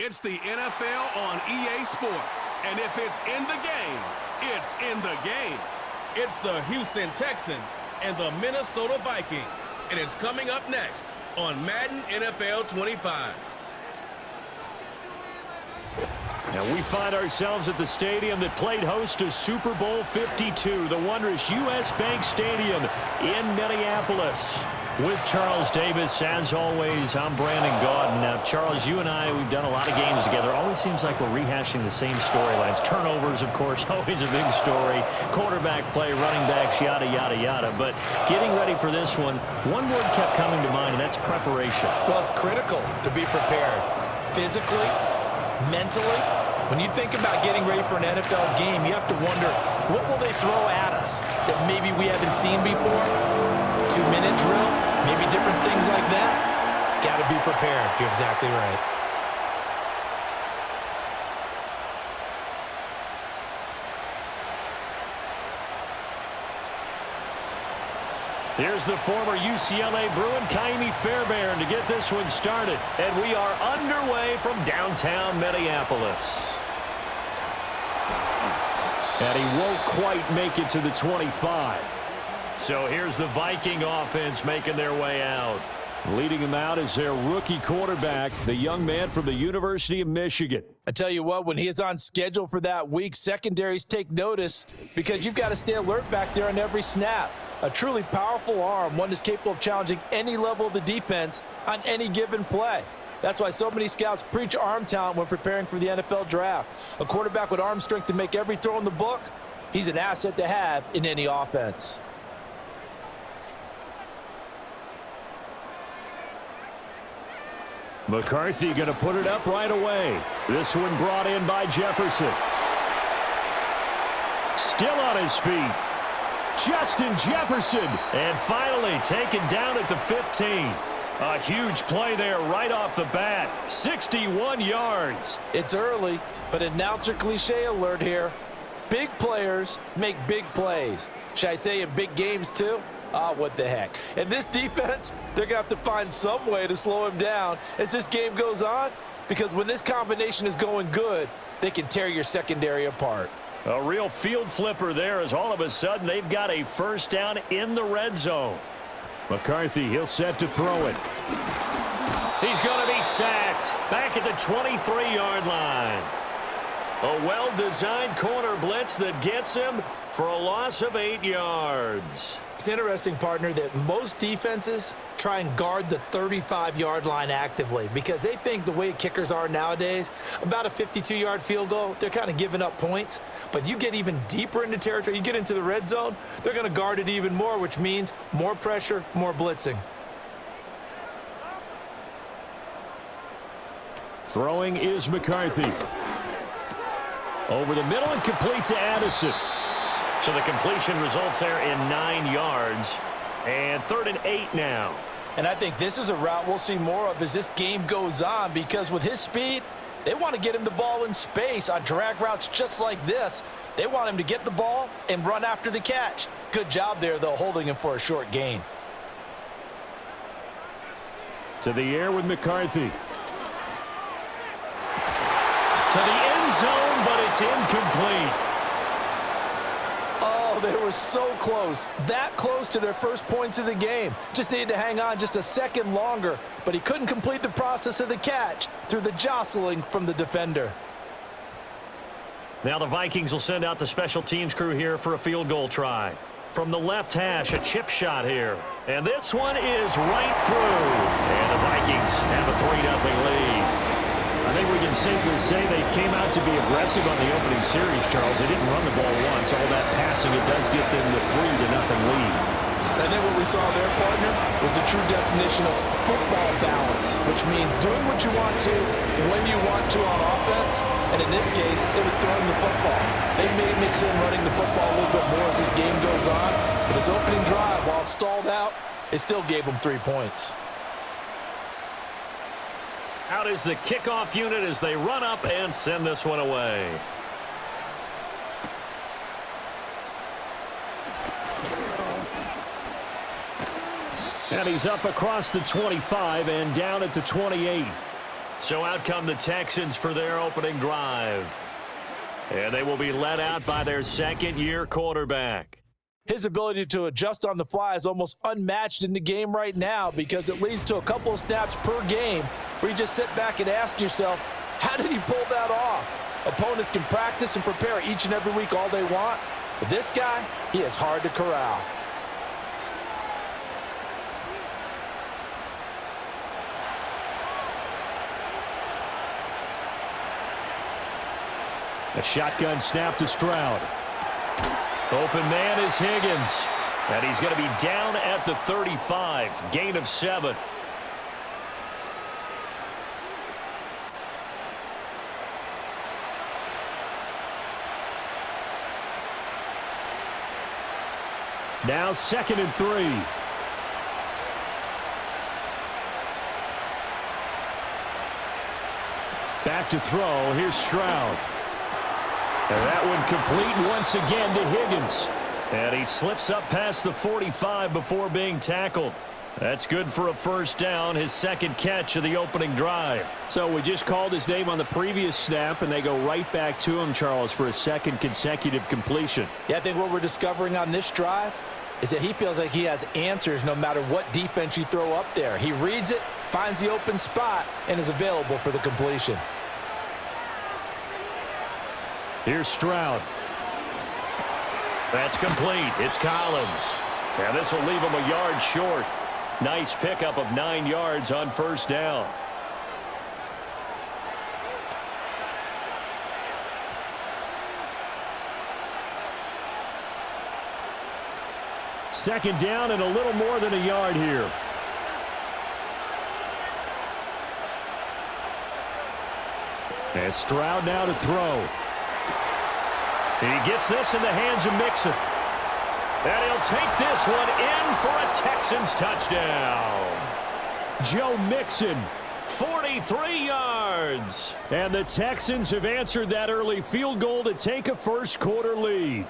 It's the NFL on EA Sports. And if it's in the game, it's in the game. It's the Houston Texans and the Minnesota Vikings. And it's coming up next on Madden NFL 25. Now we find ourselves at the stadium that played host to Super Bowl 52, the wondrous U.S. Bank Stadium in Minneapolis. With Charles Davis, as always, I'm Brandon Gaudin. Now, Charles, you and I, we've done a lot of games together. Always seems like we're rehashing the same storylines. Turnovers, of course, always a big story. Quarterback play, running backs, yada, yada, yada. But getting ready for this one word kept coming to mind, and that's preparation. Well, it's critical to be prepared physically, mentally. When you think about getting ready for an NFL game, you have to wonder, what will they throw at us that maybe we haven't seen before? 2-minute drill, maybe different things like that. Got to be prepared. You're exactly right. Here's the former UCLA Bruin, Kaimi Fairbairn, to get this one started. And we are underway from downtown Minneapolis. And he won't quite make it to the 25. So here's the Viking offense making their way out. Leading them out is their rookie quarterback, the young man from the University of Michigan. I tell you what, when he is on schedule for that week, secondaries take notice because you've got to stay alert back there on every snap. A truly powerful arm, one that's capable of challenging any level of the defense on any given play. That's why so many scouts preach arm talent when preparing for the NFL draft. A quarterback with arm strength to make every throw in the book, he's an asset to have in any offense. McCarthy going to put it up right away. This one brought in by Jefferson. Still on his feet. Justin Jefferson. And finally taken down at the 15. A huge play there right off the bat. 61 yards. It's early, but announcer cliche alert here. Big players make big plays. Should I say in big games too? What the heck. And this defense, they're going to have to find some way to slow him down as this game goes on, because when this combination is going good, they can tear your secondary apart. A real field flipper there as all of a sudden they've got a first down in the red zone. McCarthy, he'll set to throw it. He's going to be sacked back at the 23-yard line. A well-designed corner blitz that gets him for a loss of 8 yards. It's interesting, partner, that most defenses try and guard the 35-yard line actively because they think the way kickers are nowadays, about a 52-yard field goal, they're kind of giving up points. But you get even deeper into territory, you get into the red zone, they're going to guard it even more, which means more pressure, more blitzing. Throwing is McCarthy. Over the middle and complete to Addison. So the completion results there in 9 yards. And 3rd and 8 now. And I think this is a route we'll see more of as this game goes on, because with his speed, they want to get him the ball in space on drag routes just like this. They want him to get the ball and run after the catch. Good job there, though, holding him for a short gain. To the air with McCarthy. To the end zone, but it's incomplete. Oh, they were so close. That close to their first points of the game. Just needed to hang on just a second longer, but he couldn't complete the process of the catch through the jostling from the defender. Now the Vikings will send out the special teams crew here for a field goal try. From the left hash, a chip shot here. And this one is right through. And the Vikings have a 3-0 lead. I think we can safely say they came out to be aggressive on the opening series, Charles. They didn't run the ball once. All that passing, it does get them the 3-0 lead. I think what we saw there, partner, was a true definition of football balance, which means doing what you want to, when you want to on offense. And in this case, it was throwing the football. They may mix in running the football a little bit more as this game goes on. But his opening drive, while it stalled out, it still gave him 3 points. Out is the kickoff unit as they run up and send this one away. And he's up across the 25 and down at the 28. So out come the Texans for their opening drive. And they will be led out by their second-year quarterback. His ability to adjust on the fly is almost unmatched in the game right now because it leads to a couple of snaps per game where you just sit back and ask yourself, how did he pull that off? Opponents can practice and prepare each and every week all they want, but this guy, he is hard to corral. A shotgun snap to Stroud. Open man is Higgins. And he's going to be down at the 35. Gain of 7. Now 2nd and 3. Back to throw. Here's Stroud. And that one complete once again to Higgins. And he slips up past the 45 before being tackled. That's good for a first down, his second catch of the opening drive. So we just called his name on the previous snap, and they go right back to him, Charles, for a second consecutive completion. Yeah, I think what we're discovering on this drive is that he feels like he has answers no matter what defense you throw up there. He reads it, finds the open spot, and is available for the completion. Here's Stroud. That's complete. It's Collins. And this will leave him a yard short. Nice pickup of 9 yards on first down. Second down and a little more than a yard here. And Stroud now to throw. He gets this in the hands of Mixon. And he'll take this one in for a Texans touchdown. Joe Mixon, 43 yards. And the Texans have answered that early field goal to take a first-quarter lead.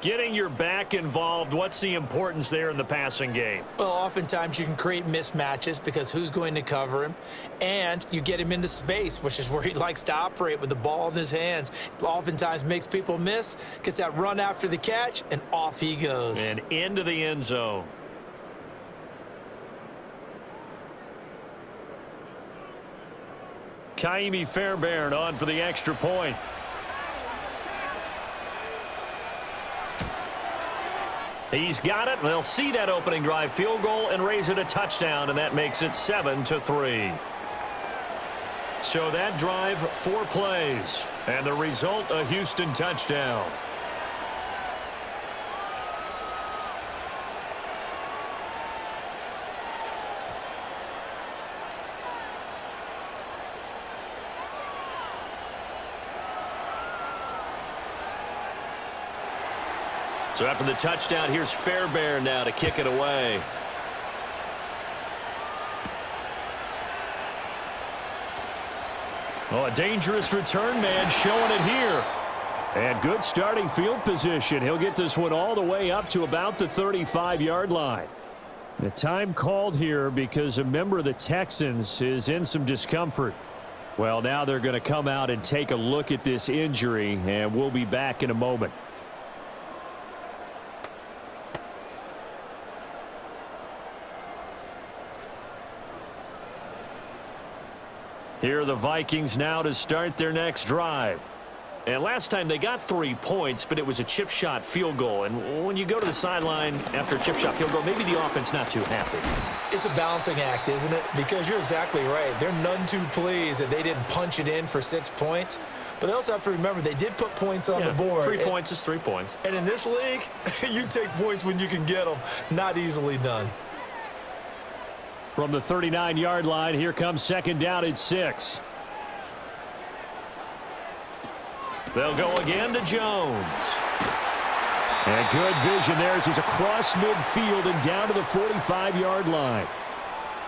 Getting your back involved, what's the importance there in the passing game? Well, oftentimes you can create mismatches because who's going to cover him, and you get him into space, which is where he likes to operate with the ball in his hands. It oftentimes makes people miss, gets that run after the catch, and off he goes. And into the end zone. Kaimi Fairbairn on for the extra point. He's got it. They'll see that opening drive field goal and raise it a touchdown, and that makes it 7-3. So that drive, 4 plays, and the result, a Houston touchdown. So after the touchdown, here's Fairbairn now to kick it away. Oh, a dangerous return man showing it here. And good starting field position. He'll get this one all the way up to about the 35-yard line. The time called here because a member of the Texans is in some discomfort. Well, now they're going to come out and take a look at this injury, and we'll be back in a moment. Here are the Vikings now to start their next drive. And last time they got 3 points, but it was a chip shot field goal. And when you go to the sideline after a chip shot field goal, maybe the offense not too happy. It's a balancing act, isn't it? Because you're exactly right. They're none too pleased that they didn't punch it in for 6 points. But they also have to remember they did put points on the board. 3 points is 3 points. And in this league, you take points when you can get them. Not easily done. From the 39-yard line, here comes second down at 6. They'll go again to Jones. And good vision there as he's across midfield and down to the 45-yard line.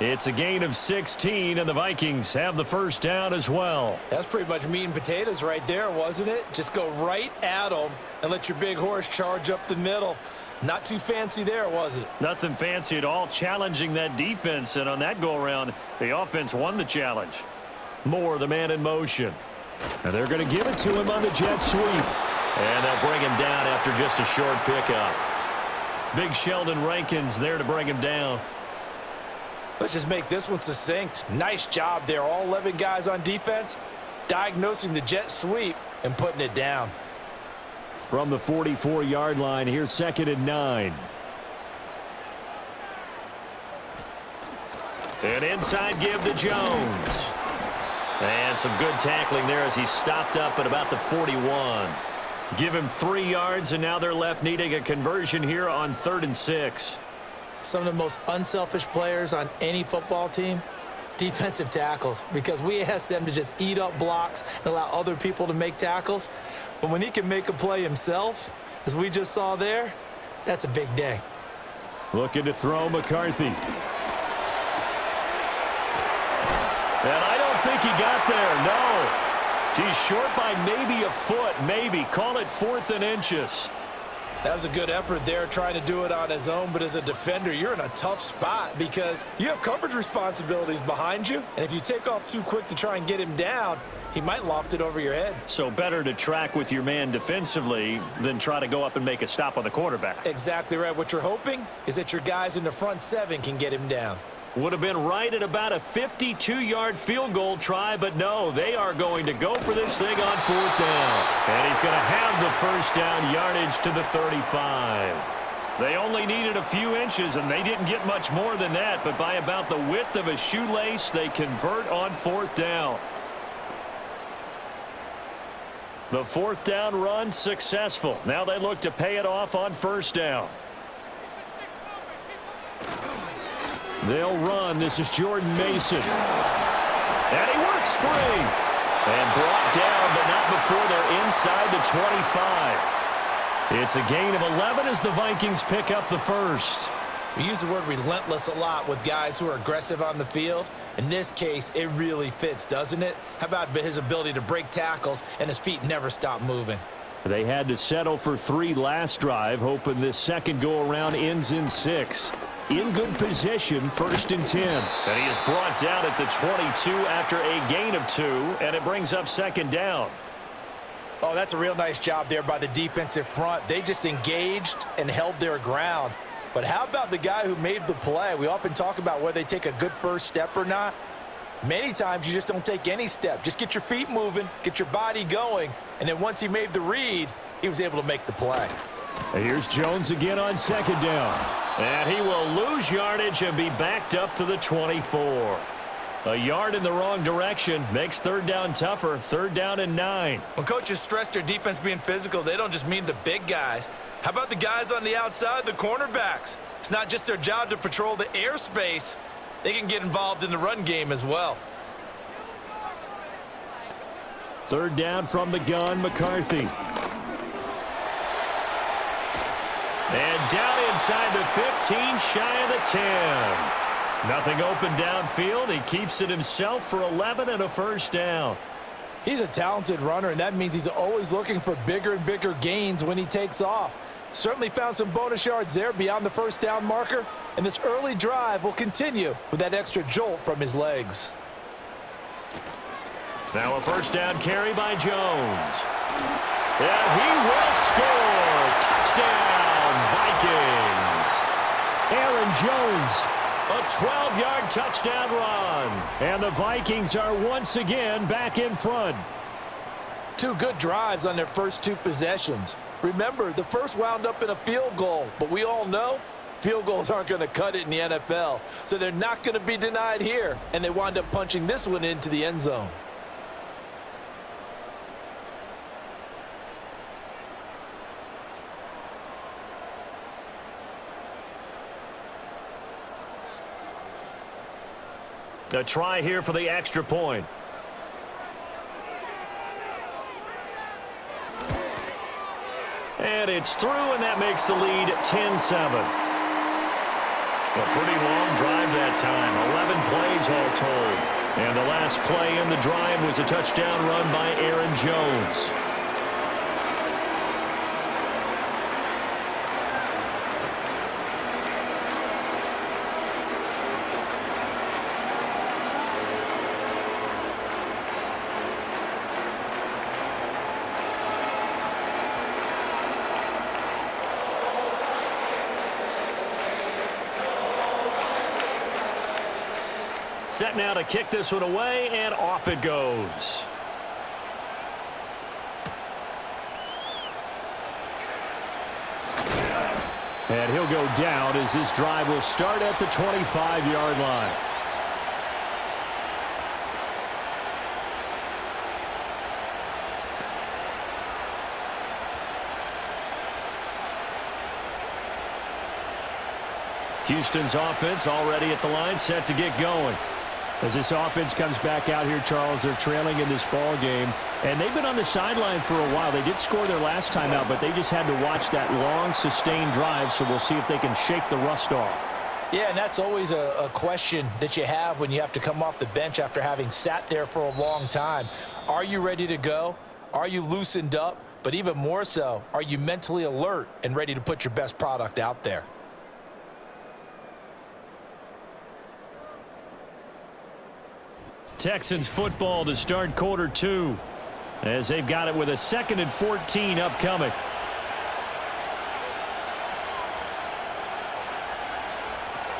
It's a gain of 16, and the Vikings have the first down as well. That's pretty much meat and potatoes right there, wasn't it? Just go right at them and let your big horse charge up the middle. Not too fancy there, was it? Nothing fancy at all, challenging that defense. And on that go-around, the offense won the challenge. Moore, the man in motion. And they're going to give it to him on the jet sweep. And they'll bring him down after just a short pickup. Big Sheldon Rankins there to bring him down. Let's just make this one succinct. Nice job there. All 11 guys on defense diagnosing the jet sweep and putting it down. From the 44-yard line, here's 2nd and 9. An inside give to Jones. And some good tackling there as he stopped up at about the 41. Give him 3 yards, and now they're left needing a conversion here on 3rd and 6. Some of the most unselfish players on any football team, defensive tackles, because we ask them to just eat up blocks and allow other people to make tackles. But when he can make a play himself, as we just saw there, that's a big day. Looking to throw McCarthy. And I don't think he got there, no. He's short by maybe a foot, maybe. Call it 4th and inches. That was a good effort there trying to do it on his own, but as a defender, you're in a tough spot because you have coverage responsibilities behind you, and if you take off too quick to try and get him down, he might loft it over your head. So better to track with your man defensively than try to go up and make a stop on the quarterback. Exactly right. What you're hoping is that your guys in the front 7 can get him down. Would have been right at about a 52-yard field goal try, but no, they are going to go for this thing on 4th down. And he's going to have the 1st down yardage to the 35. They only needed a few inches, and they didn't get much more than that, but by about the width of a shoelace, they convert on 4th down. The 4th down run successful. Now they look to pay it off on 1st down. They'll run. This is Jordan Mason. And he works free. And brought down, but not before they're inside the 25. It's a gain of 11 as the Vikings pick up the 1st. We use the word relentless a lot with guys who are aggressive on the field. In this case, it really fits, doesn't it? How about his ability to break tackles and his feet never stop moving? They had to settle for 3 last drive, hoping this second go-around ends in 6. In good position, 1st and 10. And he is brought down at the 22 after a gain of 2, and it brings up 2nd down. Oh, that's a real nice job there by the defensive front. They just engaged and held their ground. But how about the guy who made the play? We often talk about whether they take a good first step or not. Many times you just don't take any step. Just get your feet moving, get your body going, and then once he made the read, he was able to make the play. And here's Jones again on 2nd down. And he will lose yardage and be backed up to the 24. A yard in the wrong direction makes 3rd down tougher. 3rd down and 9. When coaches stress their defense being physical, they don't just mean the big guys. How about the guys on the outside, the cornerbacks? It's not just their job to patrol the airspace. They can get involved in the run game as well. 3rd down from the gun, McCarthy. And down inside the 15, shy of the 10. Nothing open downfield. He keeps it himself for 11 and a 1st down. He's a talented runner, and that means he's always looking for bigger and bigger gains when he takes off. Certainly found some bonus yards there beyond the 1st down marker, and this early drive will continue with that extra jolt from his legs. Now a 1st down carry by Jones. And he will score. Touchdown, Vikings. Aaron Jones, a 12-yard touchdown run. And the Vikings are once again back in front. 2 good drives on their first 2 possessions. Remember, the first wound up in a field goal, but we all know field goals aren't going to cut it in the NFL. So they're not going to be denied here, and they wind up punching this one into the end zone. A try here for the extra point. And it's through, and that makes the lead 10-7. A pretty long drive that time, 11 plays all told. And the last play in the drive was a touchdown run by Aaron Jones. Set now to kick this one away, and off it goes. And he'll go down as this drive will start at the 25-yard line. Houston's offense already at the line, set to get going. As this offense comes back out here, Charles, they're trailing in this ball game, and they've been on the sideline for a while. They did score their last time out, but they just had to watch that long, sustained drive, so we'll see if they can shake the rust off. Yeah, and that's always a question that you have when you have to come off the bench after having sat there for a long time. Are you ready to go? Are you loosened up? But even more so, are you mentally alert and ready to put your best product out there? Texans football to start quarter 2 as they've got it with a 2nd and 14 upcoming.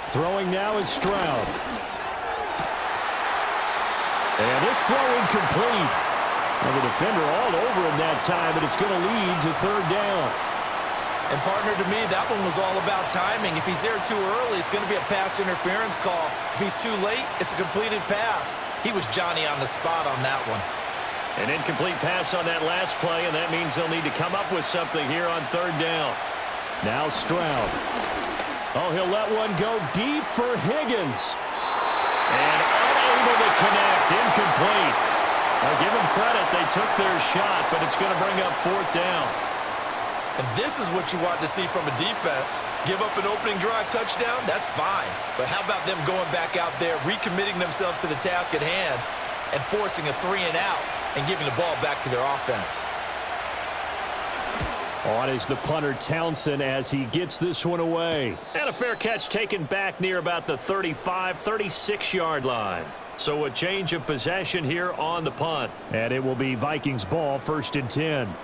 Throwing now is Stroud. And this throw incomplete. And the defender all over him that time, but it's going to lead to 3rd down. And, partner, to me, that one was all about timing. If he's there too early, it's going to be a pass interference call. If he's too late, it's a completed pass. He was Johnny on the spot on that one. An incomplete pass on that last play, and that means they'll need to come up with something here on 3rd down. Now Stroud. Oh, he'll let one go deep for Higgins. And unable to connect. Incomplete. I'll give them credit. They took their shot, but it's going to bring up 4th down. And this is what you want to see from a defense. Give up an opening drive touchdown, that's fine. But how about them going back out there, recommitting themselves to the task at hand, and forcing a 3-and-out and giving the ball back to their offense? On is the punter Townsend as he gets this one away. And a fair catch taken back near about the 35, 36-yard line. So a change of possession here on the punt. And it will be Vikings ball, 1st and 10.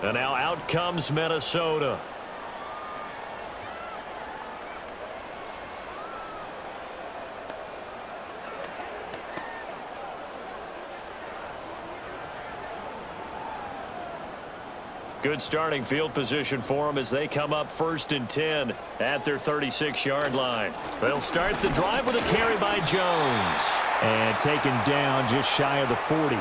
And now out comes Minnesota. Good starting field position for them as they come up 1st and 10 at their 36-yard line. They'll start the drive with a carry by Jones. And taken down just shy of the 40.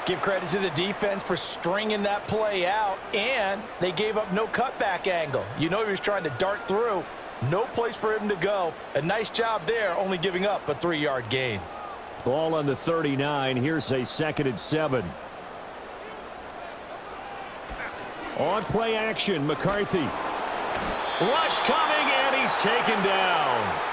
Give credit to the defense for stringing that play out, and they gave up no cutback angle. You know he was trying to dart through. No place for him to go. A nice job there, only giving up a 3-yard gain. Ball on the 39. Here's a 2nd and 7. On play action, McCarthy. Rush coming, and he's taken down.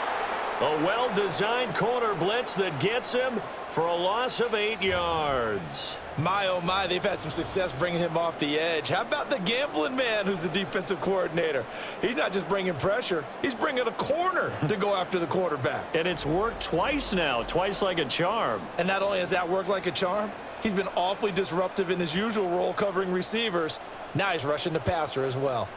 A well-designed corner blitz that gets him for a loss of 8 yards. My, oh my, they've had some success bringing him off the edge. How about the gambling man who's the defensive coordinator? He's not just bringing pressure. He's bringing a corner to go after the quarterback. And it's worked twice now, twice like a charm. And not only has that worked like a charm, he's been awfully disruptive in his usual role covering receivers. Now he's rushing the passer as well.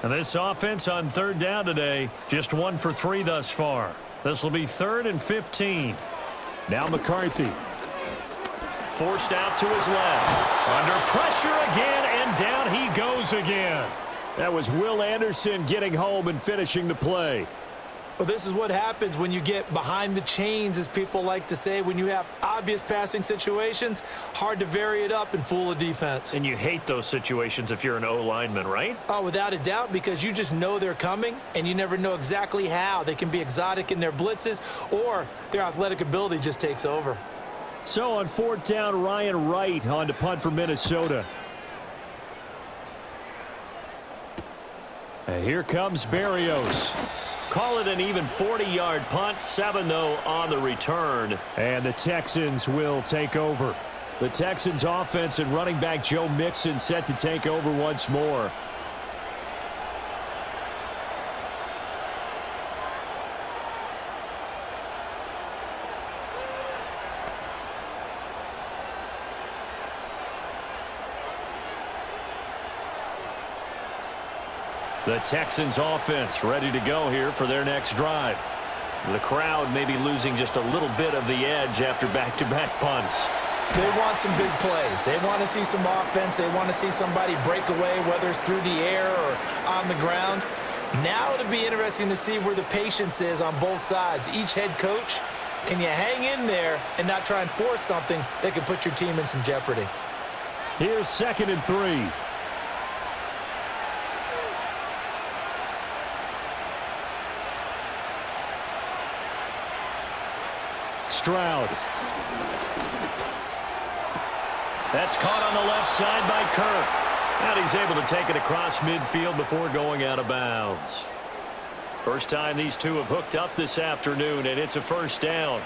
And this offense on 3rd down today, just 1 for 3 thus far. This will be 3rd and 15. Now McCarthy. Forced out to his left. Under pressure again, and down he goes again. That was Will Anderson getting home and finishing the play. Well, this is what happens when you get behind the chains, as people like to say. When you have obvious passing situations, hard to vary it up and fool a defense. And you hate those situations if you're an O-lineman, right? Oh, without a doubt, because you just know they're coming, and you never know exactly how. They can be exotic in their blitzes, or their athletic ability just takes over. So on 4th down, Ryan Wright on to punt for Minnesota. And here comes Berrios. Call it an even 40-yard punt. 7, though, on the return. And the Texans will take over. The Texans offense and running back Joe Mixon set to take over once more. The Texans offense ready to go here for their next drive. The crowd may be losing just a little bit of the edge after back-to-back punts. They want some big plays. They want to see some offense. They want to see somebody break away, whether it's through the air or on the ground. Now it'll be interesting to see where the patience is on both sides. Each head coach, can you hang in there and not try and force something that could put your team in some jeopardy? Here's 2nd and 3. Stroud. That's caught on the left side by Kirk. And he's able to take it across midfield before going out of bounds. First time these two have hooked up this afternoon, and it's a first down.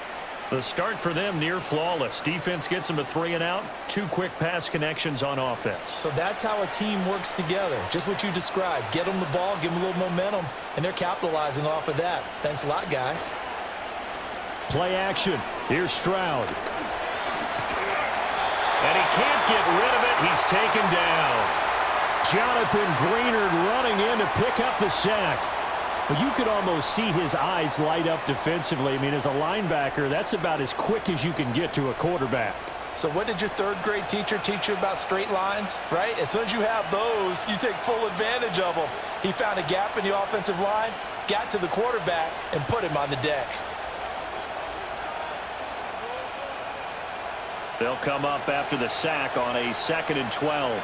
The start for them near flawless. Defense gets them a 3 and out. 2 quick pass connections on offense. So that's how a team works together. Just what you described. Get them the ball, give them a little momentum, and they're capitalizing off of that. Thanks a lot, guys. Play action. Here's Stroud. And he can't get rid of it. He's taken down. Jonathan Greenard running in to pick up the sack. Well, you could almost see his eyes light up defensively. I mean, as a linebacker, that's about as quick as you can get to a quarterback. So what did your 3rd grade teacher teach you about straight lines, right? As soon as you have those, you take full advantage of them. He found a gap in the offensive line, got to the quarterback, and put him on the deck. They'll come up after the sack on a 2nd and 12.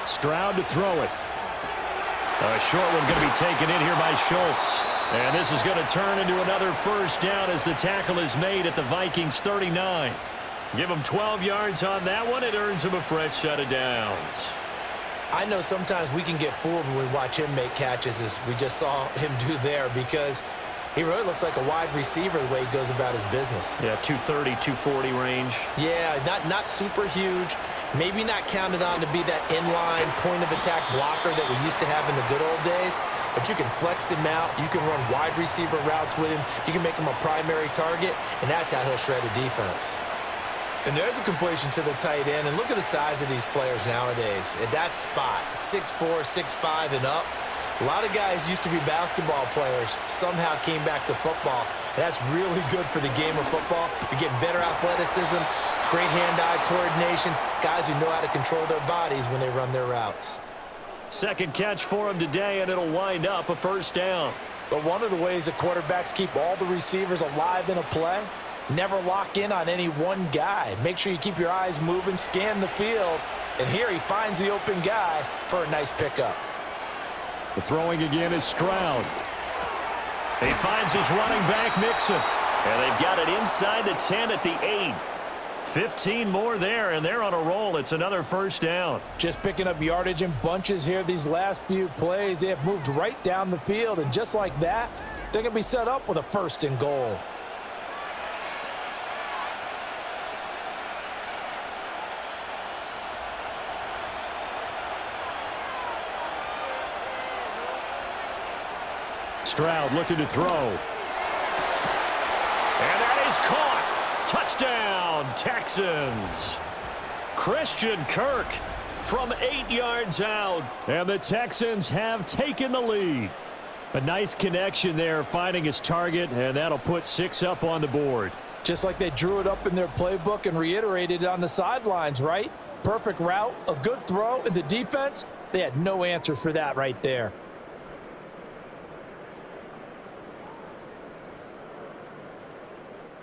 Stroud to throw it. A short one going to be taken in here by Schultz. And this is going to turn into another first down as the tackle is made at the Vikings 39. Give them 12 yards on that one. It earns them a fresh set of downs. I know sometimes we can get fooled when we watch him make catches, as we just saw him do there, because he really looks like a wide receiver the way he goes about his business. Yeah, 230, 240 range. Yeah, not super huge. Maybe not counted on to be that inline point-of-attack blocker that we used to have in the good old days. But you can flex him out. You can run wide receiver routes with him. You can make him a primary target, and that's how he'll shred a defense. And there's a completion to the tight end. And look at the size of these players nowadays. At that spot, 6'4", 6'5", and up. A lot of guys used to be basketball players, somehow came back to football. And that's really good for the game of football. You're getting better athleticism, great hand-eye coordination, guys who know how to control their bodies when they run their routes. Second catch for him today, and it'll wind up a first down. But one of the ways that quarterbacks keep all the receivers alive in a play, never lock in on any one guy. Make sure you keep your eyes moving, scan the field. And here he finds the open guy for a nice pickup. The throwing again is Stroud. He finds his running back, Mixon. And they've got it inside the 10 at the 8. 15 more there, and they're on a roll. It's another first down. Just picking up yardage in bunches here these last few plays. They have moved right down the field, and just like that, they're going to be set up with a 1st and goal. Stroud looking to throw. And that is caught. Touchdown, Texans. Christian Kirk from 8 yards out. And the Texans have taken the lead. A nice connection there, finding his target, and that'll put 6 up on the board. Just like they drew it up in their playbook and reiterated it on the sidelines, right? Perfect route, a good throw, and the defense, they had no answer for that right there.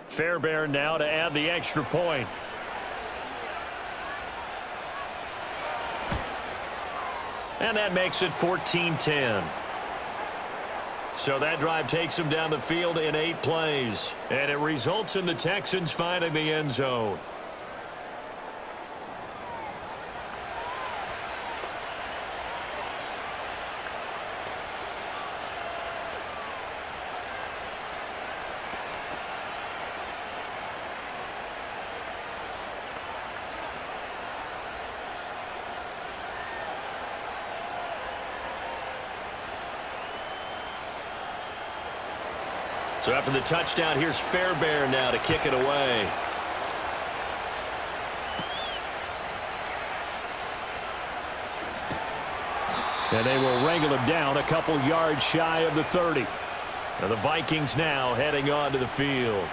Fairbairn now to add the extra point. And that makes it 14-10. So that drive takes them down the field in 8 plays. And it results in the Texans finding the end zone. So after the touchdown, here's Fairbairn now to kick it away. And they will wrangle him down a couple yards shy of the 30. Now the Vikings now heading onto the field.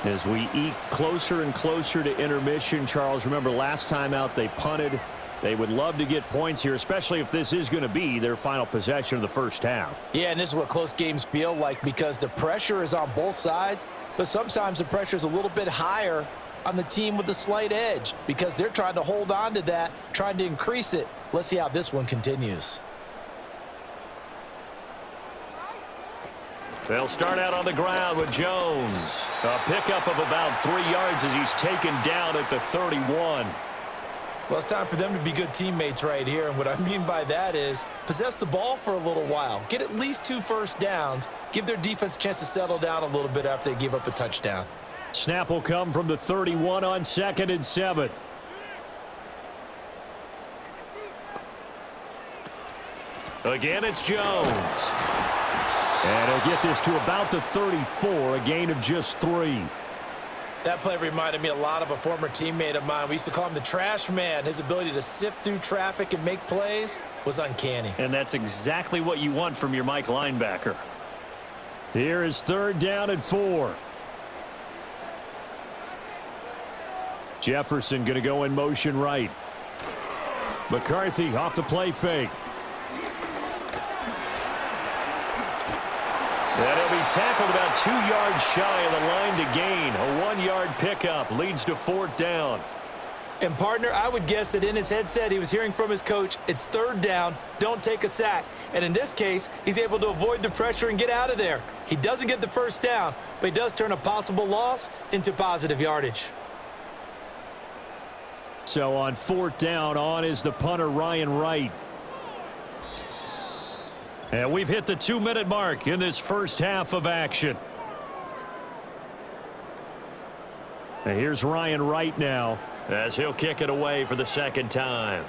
As we eke closer and closer to intermission, Charles, remember last time out they punted. They would love to get points here, especially if this is going to be their final possession of the first half. Yeah, and this is what close games feel like because the pressure is on both sides, but sometimes the pressure is a little bit higher on the team with the slight edge because they're trying to hold on to that, trying to increase it. Let's see how this one continues. They'll start out on the ground with Jones. A pickup of about 3 yards as he's taken down at the 31. Well, it's time for them to be good teammates right here, and what I mean by that is possess the ball for a little while. Get at least 2 first downs. Give their defense a chance to settle down a little bit after they give up a touchdown. Snap will come from the 31 on 2nd and 7. Again, it's Jones. And he'll get this to about the 34, a gain of just 3. That play reminded me a lot of a former teammate of mine. We used to call him the trash man. His ability to sift through traffic and make plays was uncanny. And that's exactly what you want from your Mike linebacker. Here is 3rd down and 4. Jefferson going to go in motion right. McCarthy off the play fake. And he'll be tackled about 2 yards shy of the line to gain. A 1-yard pickup leads to 4th down. And, partner, I would guess that in his headset he was hearing from his coach, it's 3rd down, don't take a sack. And in this case, he's able to avoid the pressure and get out of there. He doesn't get the first down, but he does turn a possible loss into positive yardage. So on 4th down, on is the punter, Ryan Wright. And we've hit the 2-minute mark in this first half of action. And here's Ryan Wright now as he'll kick it away for the 2nd time.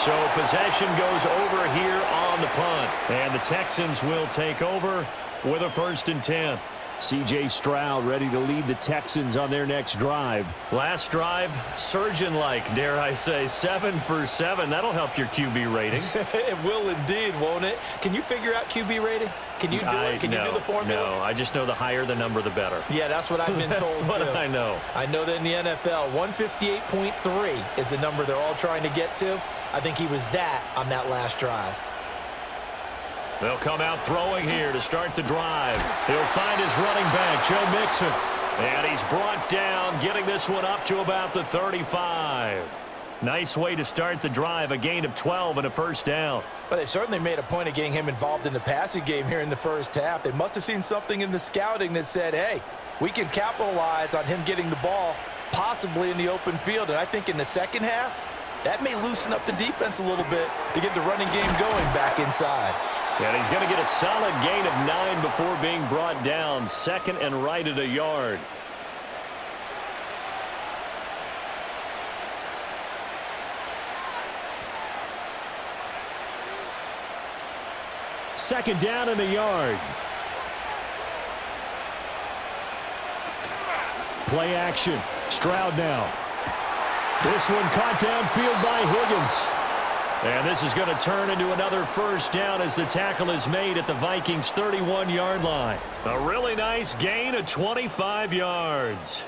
So possession goes over here on the punt. And the Texans will take over with a 1st and 10. C.J. Stroud ready to lead the Texans on their next drive. Last drive, surgeon-like, dare I say, 7 for 7. That'll help your QB rating. It will indeed, won't it? Can you figure out QB rating? Can you do it? Can you do the formula? No, I just know the higher the number, the better. Yeah, that's what I've been told, That's what too. I know. I know that in the NFL, 158.3 is the number they're all trying to get to. I think he was that on that last drive. They'll come out throwing here to start the drive. He'll find his running back, Joe Mixon. And he's brought down, getting this one up to about the 35. Nice way to start the drive, a gain of 12 and a 1st down. But they certainly made a point of getting him involved in the passing game here in the first half. They must have seen something in the scouting that said, hey, we can capitalize on him getting the ball possibly in the open field. And I think in the second half, that may loosen up the defense a little bit to get the running game going back inside. And he's going to get a solid gain of 9 before being brought down. 2nd and right at a yard. Second down and a yard. Play action. Stroud now. This one caught downfield by Higgins. And this is going to turn into another 1st down as the tackle is made at the Vikings' 31-yard line. A really nice gain of 25 yards.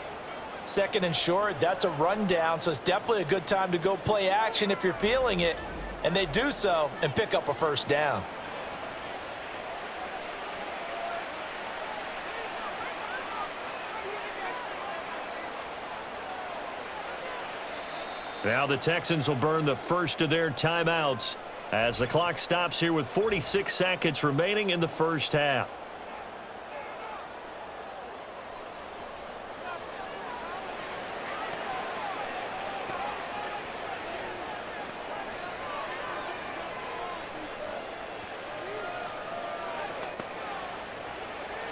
2nd and short, that's a rundown, so it's definitely a good time to go play action if you're feeling it. And they do so and pick up a 1st down. Now the Texans will burn the first of their timeouts as the clock stops here with 46 seconds remaining in the first half.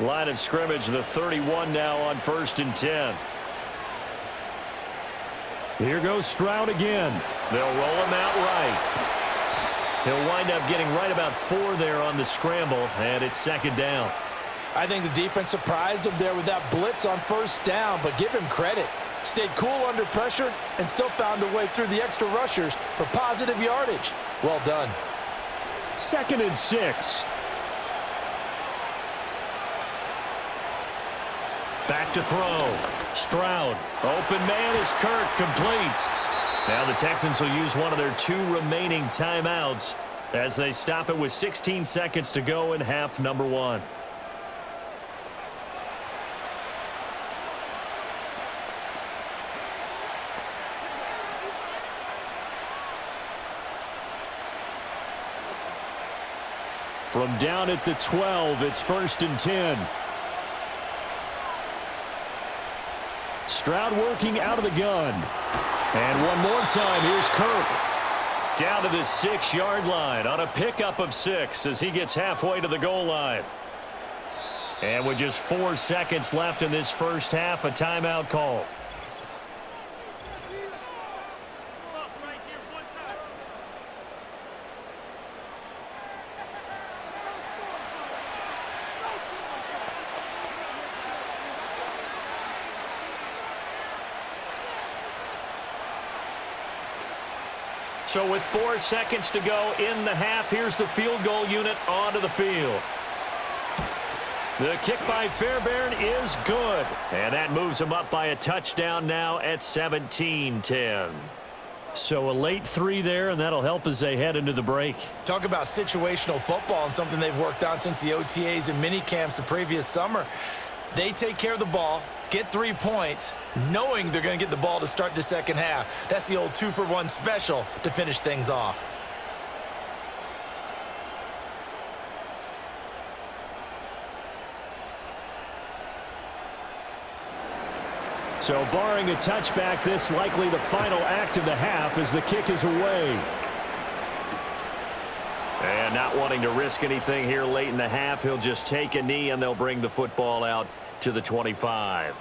Line of scrimmage, the 31 now on 1st and 10. Here goes Stroud again. They'll roll him out right. He'll wind up getting right about 4 there on the scramble, and it's 2nd down. I think the defense surprised him there with that blitz on first down, but give him credit. Stayed cool under pressure and still found a way through the extra rushers for positive yardage. Well done. 2nd and 6. Back to throw. Stroud. Open man is Kirk, complete. Now the Texans will use one of their 2 remaining timeouts as they stop it with 16 seconds to go in half number 1. From down at the 12, it's 1st and 10. Stroud working out of the gun. And one more time, here's Kirk. Down to the 6-yard line on a pickup of 6 as he gets halfway to the goal line. And with just 4 seconds left in this first half, a timeout call. So with 4 seconds to go in the half, here's the field goal unit onto the field. The kick by Fairbairn is good. And that moves him up by a touchdown now at 17-10. So a late 3 there, and that'll help as they head into the break. Talk about situational football and something they've worked on since the OTAs and mini camps the previous summer. They take care of the ball, get 3 points, knowing they're going to get the ball to start the second half. That's the old 2-for-1 special to finish things off. So barring a touchback, this likely the final act of the half as the kick is away. And not wanting to risk anything here late in the half, he'll just take a knee and they'll bring the football out to the 25.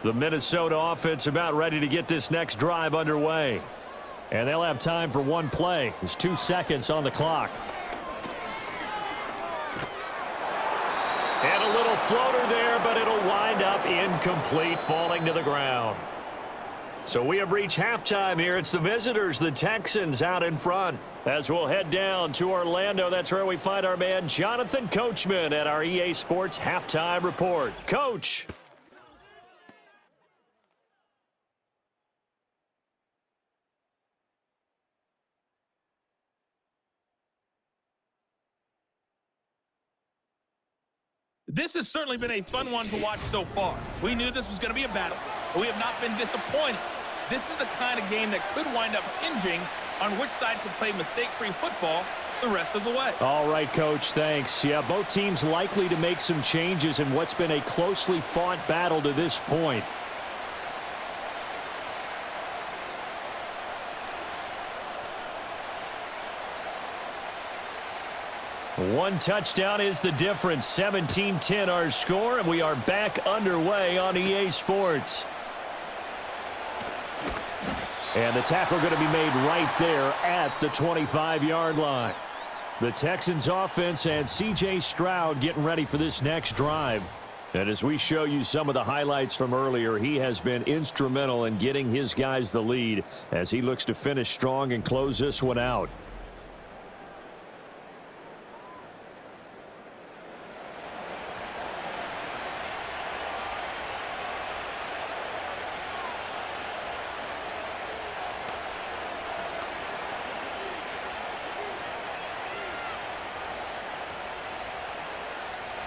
The Minnesota offense about ready to get this next drive underway. And they'll have time for one play. There's 2 seconds on the clock. And a little floater there, but it'll wind up incomplete, falling to the ground. So we have reached halftime here. It's the visitors, the Texans, out in front. As we'll head down to Orlando, that's where we find our man Jonathan Coachman at our EA Sports Halftime Report. Coach. This has certainly been a fun one to watch so far. We knew this was going to be a battle, but we have not been disappointed. This is the kind of game that could wind up hinging on which side could play mistake-free football the rest of the way. All right, Coach, thanks. Yeah, both teams likely to make some changes in what's been a closely fought battle to this point. One touchdown is the difference. 17-10 our score, and we are back underway on EA Sports. And the tackle going to be made right there at the 25-yard line. The Texans offense and C.J. Stroud getting ready for this next drive. And as we show you some of the highlights from earlier, he has been instrumental in getting his guys the lead as he looks to finish strong and close this one out.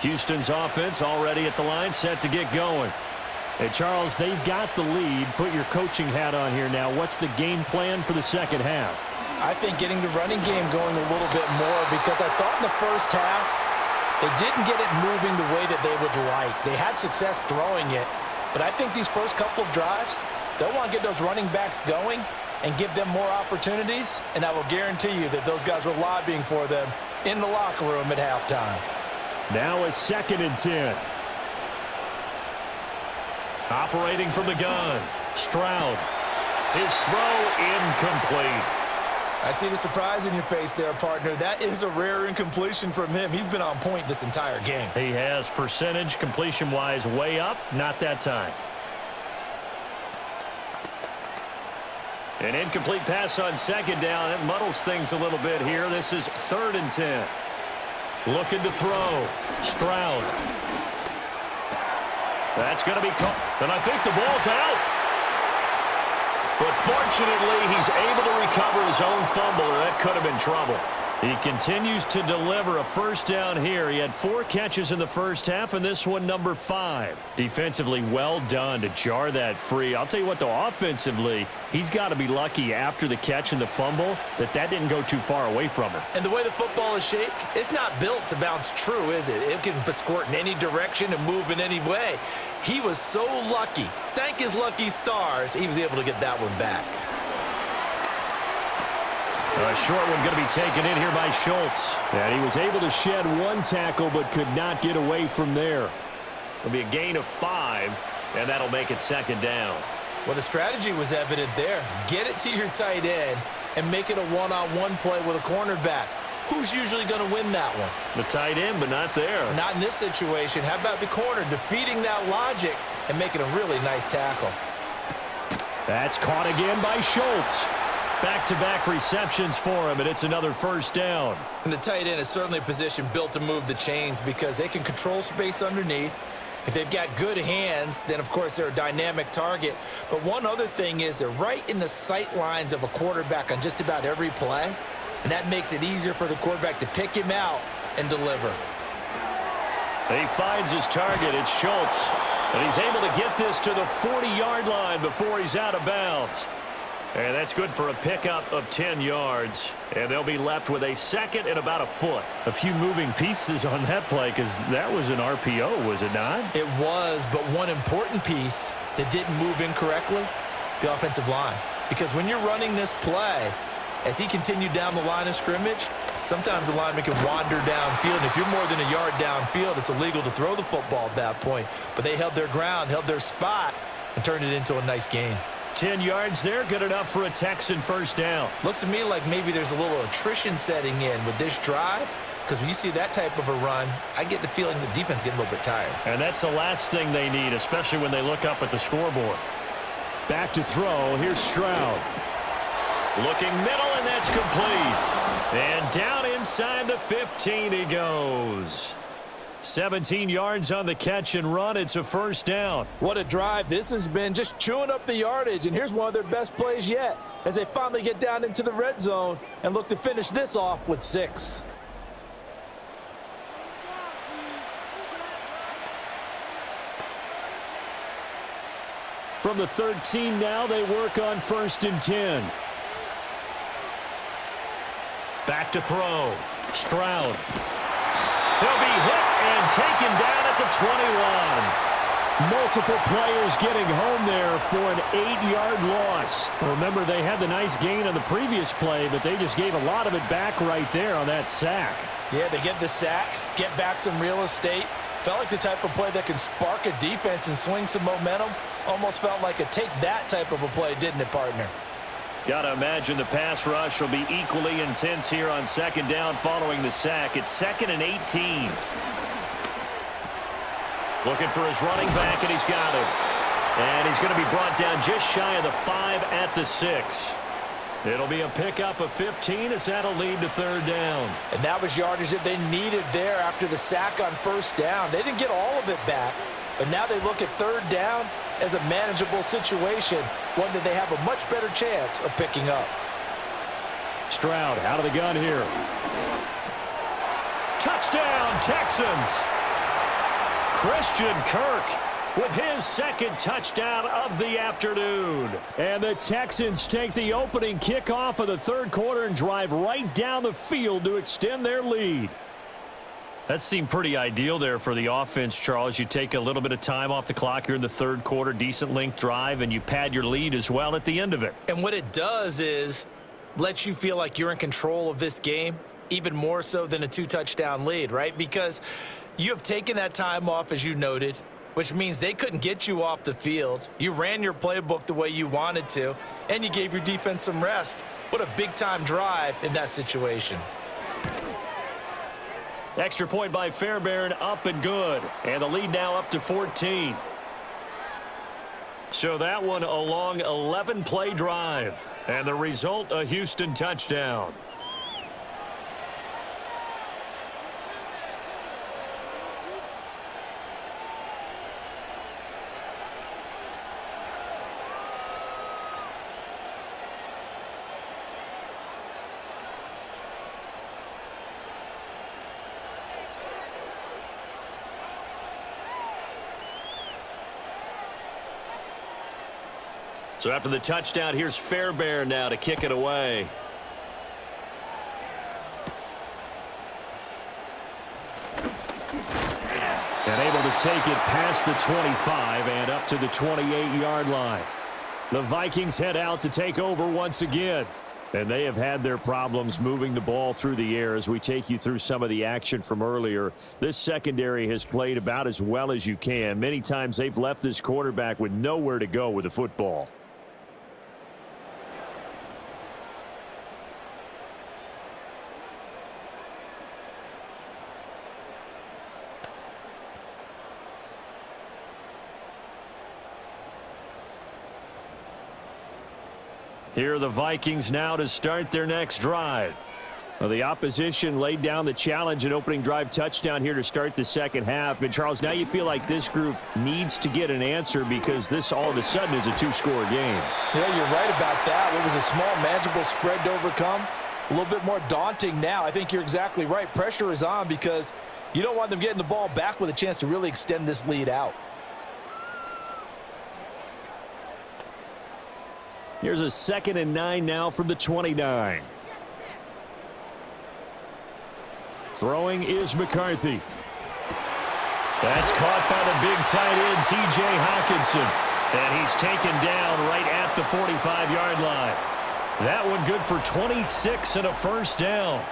Houston's offense already at the line, set to get going. Hey, Charles, they've got the lead. Put your coaching hat on here now. What's the game plan for the second half? I think getting the running game going a little bit more, because I thought in the first half they didn't get it moving the way that they would like. They had success throwing it, but I think these first couple of drives, they'll want to get those running backs going and give them more opportunities, and I will guarantee you that those guys were lobbying for them in the locker room at halftime. Now a 2nd and 10. Operating from the gun. Stroud His throw incomplete. I see the surprise in your face there, partner. That is a rare incompletion from him. He's been on point this entire game. He has percentage completion-wise way up, not that time. An incomplete pass on second down. It muddles things a little bit here. This is 3rd and 10. Looking to throw. Stroud. That's going to be caught. And I think the ball's out. But fortunately, he's able to recover his own fumble, or that could have been trouble. He continues to deliver a first down here. He had 4 catches in the first half, and this one number 5. Defensively, well done to jar that free. I'll tell you what, though, offensively, he's got to be lucky after the catch and the fumble that didn't go too far away from him. And the way the football is shaped, it's not built to bounce true, is it? It can squirt in any direction and move in any way. He was so lucky. Thank his lucky stars, he was able to get that one back. A short one going to be taken in here by Schultz. And he was able to shed 1 tackle but could not get away from there. It'll be a gain of 5, and that'll make it 2nd down. Well, the strategy was evident there. Get it to your tight end and make it a one-on-one play with a cornerback. Who's usually going to win that one? The tight end, but not there. Not in this situation. How about the corner defeating that logic and making a really nice tackle? That's caught again by Schultz. Back-to-back receptions for him, and it's another first down. And the tight end is certainly a position built to move the chains because they can control space underneath. If they've got good hands, then, of course, they're a dynamic target. But one other thing is they're right in the sight lines of a quarterback on just about every play, and that makes it easier for the quarterback to pick him out and deliver. He finds his target. It's Schultz, and he's able to get this to the 40-yard line before he's out of bounds. And that's good for a pickup of 10 yards. And they'll be left with a 2nd and about a foot. A few moving pieces on that play because that was an RPO, was it not? It was, but one important piece that didn't move incorrectly, the offensive line. Because when you're running this play, as he continued down the line of scrimmage, sometimes the lineman can wander downfield. And if you're more than a yard downfield, it's illegal to throw the football at that point. But they held their ground, held their spot, and turned it into a nice gain. 10 yards there, good enough for a Texan first down. Looks to me like maybe there's a little attrition setting in with this drive, because when you see that type of a run, I get the feeling the defense getting a little bit tired. And that's the last thing they need, especially when they look up at the scoreboard. Back to throw. Here's Stroud. Looking middle, and that's complete. And down inside the 15 he goes. 17 yards on the catch and run. It's a first down. What a drive. This has been just chewing up the yardage, and here's one of their best plays yet as they finally get down into the red zone and look to finish this off with 6. From the 13 now, they work on 1st and 10. Back to throw. Stroud. He'll be hit and taken down at the 21. Multiple players getting home there for an 8-yard loss. Remember, they had the nice gain on the previous play, but they just gave a lot of it back right there on that sack. Yeah, they get the sack, get back some real estate. Felt like the type of play that can spark a defense and swing some momentum. Almost felt like a take-that type of a play, didn't it, partner? Got to imagine the pass rush will be equally intense here on 2nd down following the sack. It's 2nd and 18. Looking for his running back, and he's got him. And he's going to be brought down just shy of the 5 at the 6. It'll be a pickup of 15 as that'll lead to 3rd down. And that was yardage that they needed there after the sack on 1st down. They didn't get all of it back, but now they look at 3rd down as a manageable situation, one that they have a much better chance of picking up. Stroud out of the gun here. Touchdown, Texans! Christian Kirk with his 2nd touchdown of the afternoon. And the Texans take the opening kickoff of the 3rd quarter and drive right down the field to extend their lead. That seemed pretty ideal there for the offense, Charles. You take a little bit of time off the clock here in the 3rd quarter, decent length drive, and you pad your lead as well at the end of it. And what it does is let you feel like you're in control of this game, even more so than a 2-touchdown lead, right? Because you have taken that time off, as you noted. which means they couldn't get you off the field. You ran your playbook the way you wanted to, and you gave your defense some rest. What a big-time drive in that situation. Extra point by Fairbairn, up and good. And the lead now up to 14. So that one a long 11-play drive. And the result, a Houston touchdown. So after the touchdown, here's Fairbairn now to kick it away. And able to take it past the 25 and up to the 28-yard line. The Vikings head out to take over once again. And they have had their problems moving the ball through the air as we take you through some of the action from earlier. This secondary has played about as well as you can. Many times they've left this quarterback with nowhere to go with the football. Here are the Vikings now to start their next drive. Well, the opposition laid down the challenge and opening drive touchdown here to start the second half. And, Charles, now you feel like this group needs to get an answer because this all of a sudden is a two-score game. Yeah, you're right about that. It was a small, manageable spread to overcome. A little bit more daunting now. I think you're exactly right. Pressure is on because you don't want them getting the ball back with a chance to really extend this lead out. Here's a 2nd and 9 now from the 29. Throwing is McCarthy. That's caught by the big tight end, T.J. Hawkinson. And he's taken down right at the 45-yard line. That one good for 26 and a first down.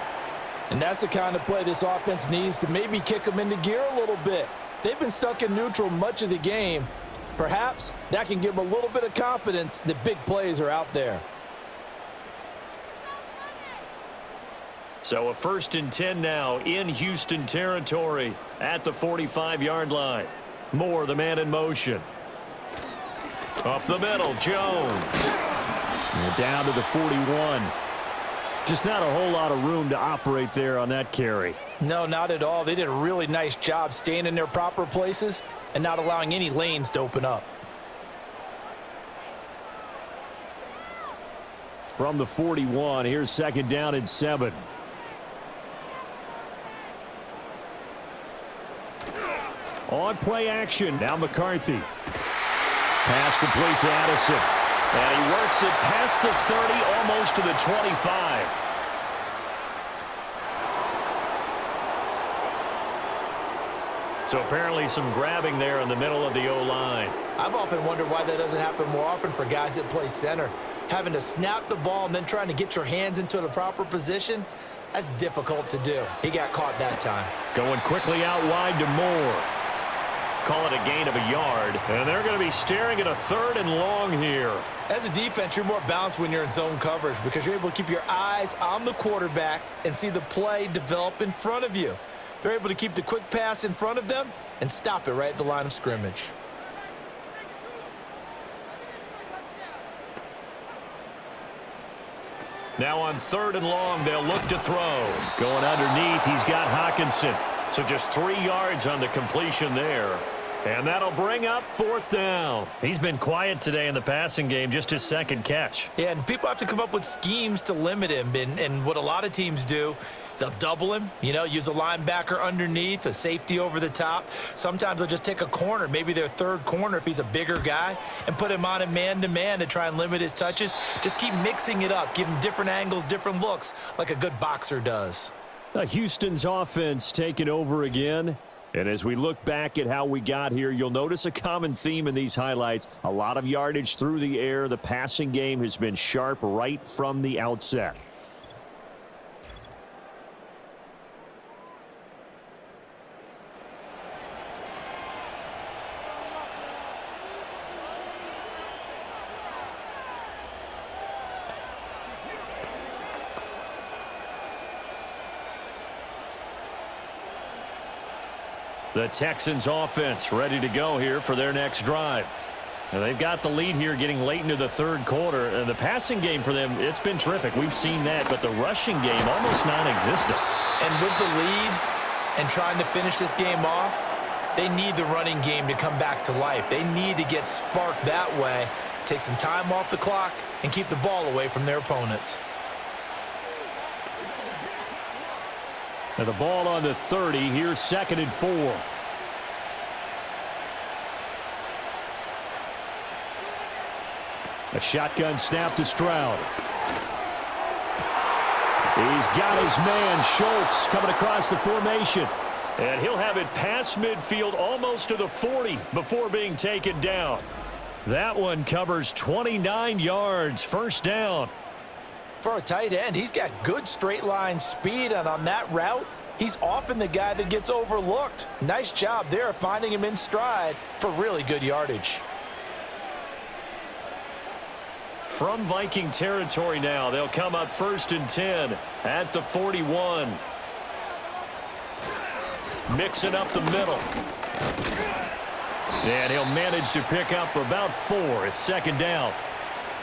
And that's the kind of play this offense needs to maybe kick them into gear a little bit. They've been stuck in neutral much of the game. Perhaps that can give them a little bit of confidence that big plays are out there. So a 1st and 10 now in Houston territory at the 45-yard line. Moore, the man in motion. Up the middle, Jones. And down to the 41. Just not a whole lot of room to operate there on that carry. No, not at all. They did a really nice job staying in their proper places and not allowing any lanes to open up. From the 41, here's 2nd down and 7. On play action, now McCarthy. Pass complete to Addison. And he works it past the 30, almost to the 25. So apparently some grabbing there in the middle of the O-line. I've often wondered why that doesn't happen more often for guys that play center. Having to snap the ball and then trying to get your hands into the proper position, that's difficult to do. He got caught that time. Going quickly out wide to Moore. Call it a gain of a yard. And they're going to be staring at a 3rd and long here. As a defense, you're more balanced when you're in zone coverage because you're able to keep your eyes on the quarterback and see the play develop in front of you. They're able to keep the quick pass in front of them and stop it right at the line of scrimmage. Now on 3rd and long, they'll look to throw. Going underneath, he's got Hawkinson. So just 3 yards on the completion there. And that'll bring up 4th down. He's been quiet today in the passing game, just his 2nd catch. Yeah, and people have to come up with schemes to limit him. And what a lot of teams do, they'll double him, use a linebacker underneath, a safety over the top. Sometimes they'll just take a corner, maybe their 3rd corner if he's a bigger guy, and put him on a man-to-man to try and limit his touches. Just keep mixing it up, give him different angles, different looks, like a good boxer does. Houston's offense taking over again. And as we look back at how we got here, you'll notice a common theme in these highlights. A lot of yardage through the air. The passing game has been sharp right from the outset. The Texans offense ready to go here for their next drive. And they've got the lead here getting late into the third quarter. And the passing game for them, it's been terrific. We've seen that, but the rushing game almost non-existent. And with the lead and trying to finish this game off, they need the running game to come back to life. They need to get sparked that way, take some time off the clock, and keep the ball away from their opponents. And the ball on the 30. Here's 2nd and 4. A shotgun snap to Stroud. He's got his man, Schultz, coming across the formation. And he'll have it past midfield almost to the 40 before being taken down. That one covers 29 yards, first down. For a tight end, he's got good straight line speed, and on that route, he's often the guy that gets overlooked. Nice job there finding him in stride for really good yardage. From Viking territory now, they'll come up 1st and 10 at the 41. Mixing up the middle. And he'll manage to pick up about 4. It's 2nd down.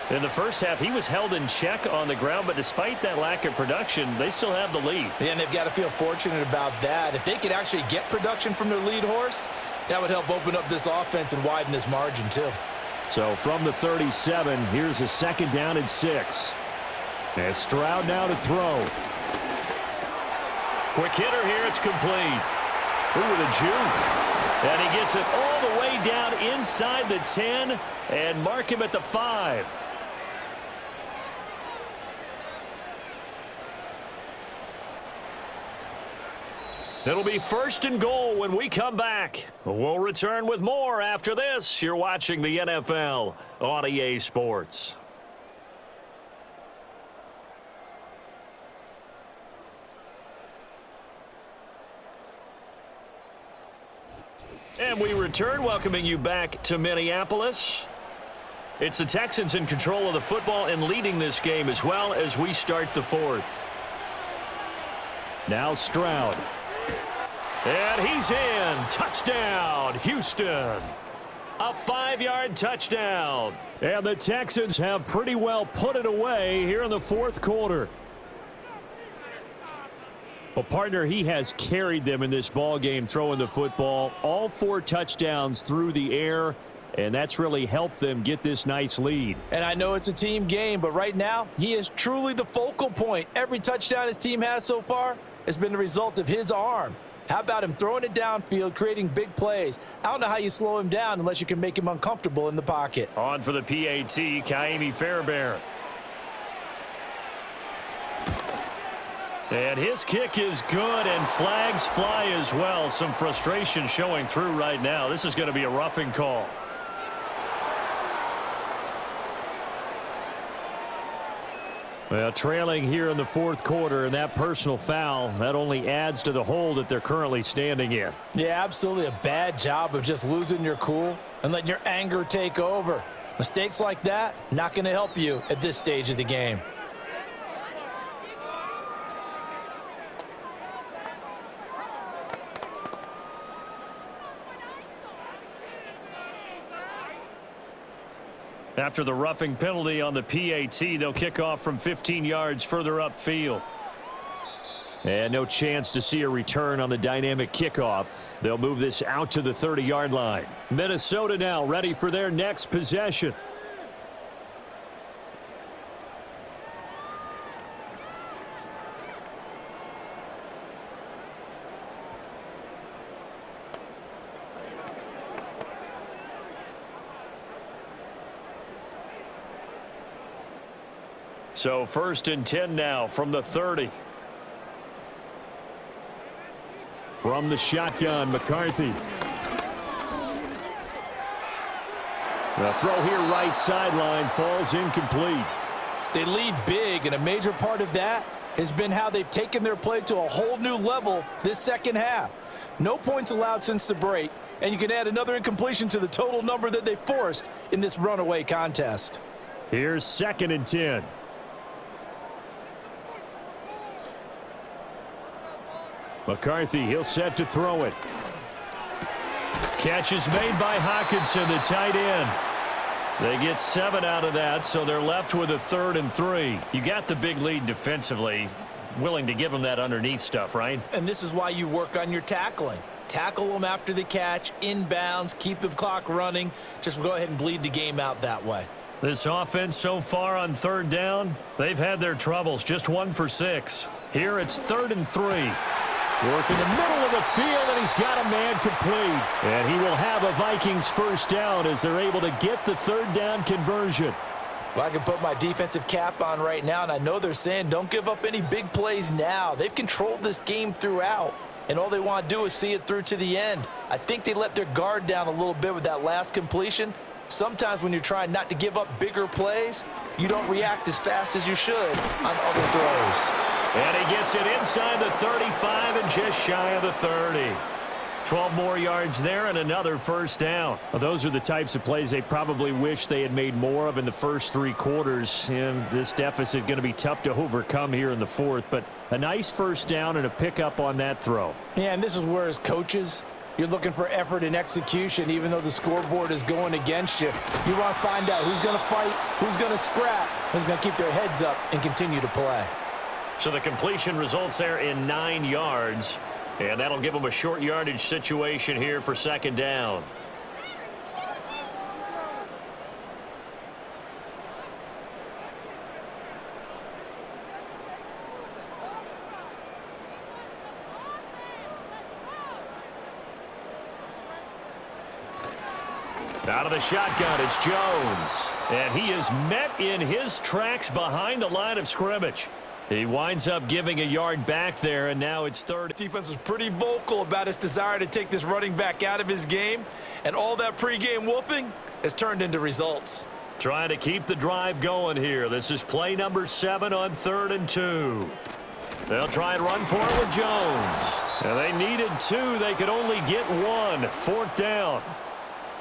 In the first half, he was held in check on the ground, but despite that lack of production, they still have the lead. And they've got to feel fortunate about that. If they could actually get production from their lead horse, that would help open up this offense and widen this margin too. So from the 37, here's a 2nd down and 6. And Stroud now to throw. Quick hitter here, it's complete. Ooh, with a juke. And he gets it all the way down inside the 10 and mark him at the 5. It'll be 1st and goal when we come back. We'll return with more after this. You're watching the NFL on EA Sports. And we return, welcoming you back to Minneapolis. It's the Texans in control of the football and leading this game as well as we start the 4th. Now Stroud. And he's in. Touchdown, Houston. A 5-yard touchdown. And the Texans have pretty well put it away here in the 4th quarter. Well, partner, he has carried them in this ball game throwing the football. All 4 touchdowns through the air, and that's really helped them get this nice lead. And I know it's a team game, but right now, he is truly the focal point. Every touchdown his team has so far has been the result of his arm. How about him throwing it downfield, creating big plays? I don't know how you slow him down unless you can make him uncomfortable in the pocket. On for the PAT, Kaimi Fairbairn. And his kick is good, and flags fly as well. Some frustration showing through right now. This is going to be a roughing call. Well, trailing here in the 4th quarter, and that personal foul, that only adds to the hole that they're currently standing in. Yeah, absolutely a bad job of just losing your cool and letting your anger take over. Mistakes like that, not going to help you at this stage of the game. After the roughing penalty on the PAT, they'll kick off from 15 yards further upfield. And no chance to see a return on the dynamic kickoff. They'll move this out to the 30-yard line. Minnesota now ready for their next possession. So 1st and 10 now from the 30. From the shotgun, McCarthy. The throw here right sideline falls incomplete. They lead big, and a major part of that has been how they've taken their play to a whole new level this second half. No points allowed since the break, and you can add another incompletion to the total number that they forced in this runaway contest. Here's 2nd and 10. McCarthy, he'll set to throw it. Catch is made by Hawkinson, the tight end. They get 7 out of that, so they're left with a 3rd and 3. You got the big lead defensively. Willing to give them that underneath stuff, right? And this is why you work on your tackling. Tackle them after the catch, inbounds, keep the clock running. Just go ahead and bleed the game out that way. This offense so far on 3rd down, they've had their troubles. Just 1 for 6. Here it's 3rd and 3. Work in the middle of the field, and he's got a man complete. And he will have a Vikings first down as they're able to get the 3rd down conversion. Well, I can put my defensive cap on right now, and I know they're saying don't give up any big plays now. They've controlled this game throughout, and all they want to do is see it through to the end. I think they let their guard down a little bit with that last completion. Sometimes when you're trying not to give up bigger plays, you don't react as fast as you should on other throws. And he gets it inside the 35 and just shy of the 30. 12 more yards there and another first down. Well, those are the types of plays they probably wish they had made more of in the first 3 quarters. And this deficit going to be tough to overcome here in the 4th. But a nice first down and a pickup on that throw. Yeah, and this is where as coaches, you're looking for effort and execution, even though the scoreboard is going against you. You want to find out who's going to fight, who's going to scrap, who's going to keep their heads up and continue to play. So the completion results there in 9 yards. And that'll give them a short yardage situation here for 2nd down. Out of the shotgun, it's Jones. And he is met in his tracks behind the line of scrimmage. He winds up giving a yard back there, and now it's 3rd. Defense was pretty vocal about his desire to take this running back out of his game, and all that pregame wolfing has turned into results. Trying to keep the drive going here. This is play number 7 on 3rd and 2. They'll try and run for it with Jones. And they needed 2. They could only get 1. 4th down.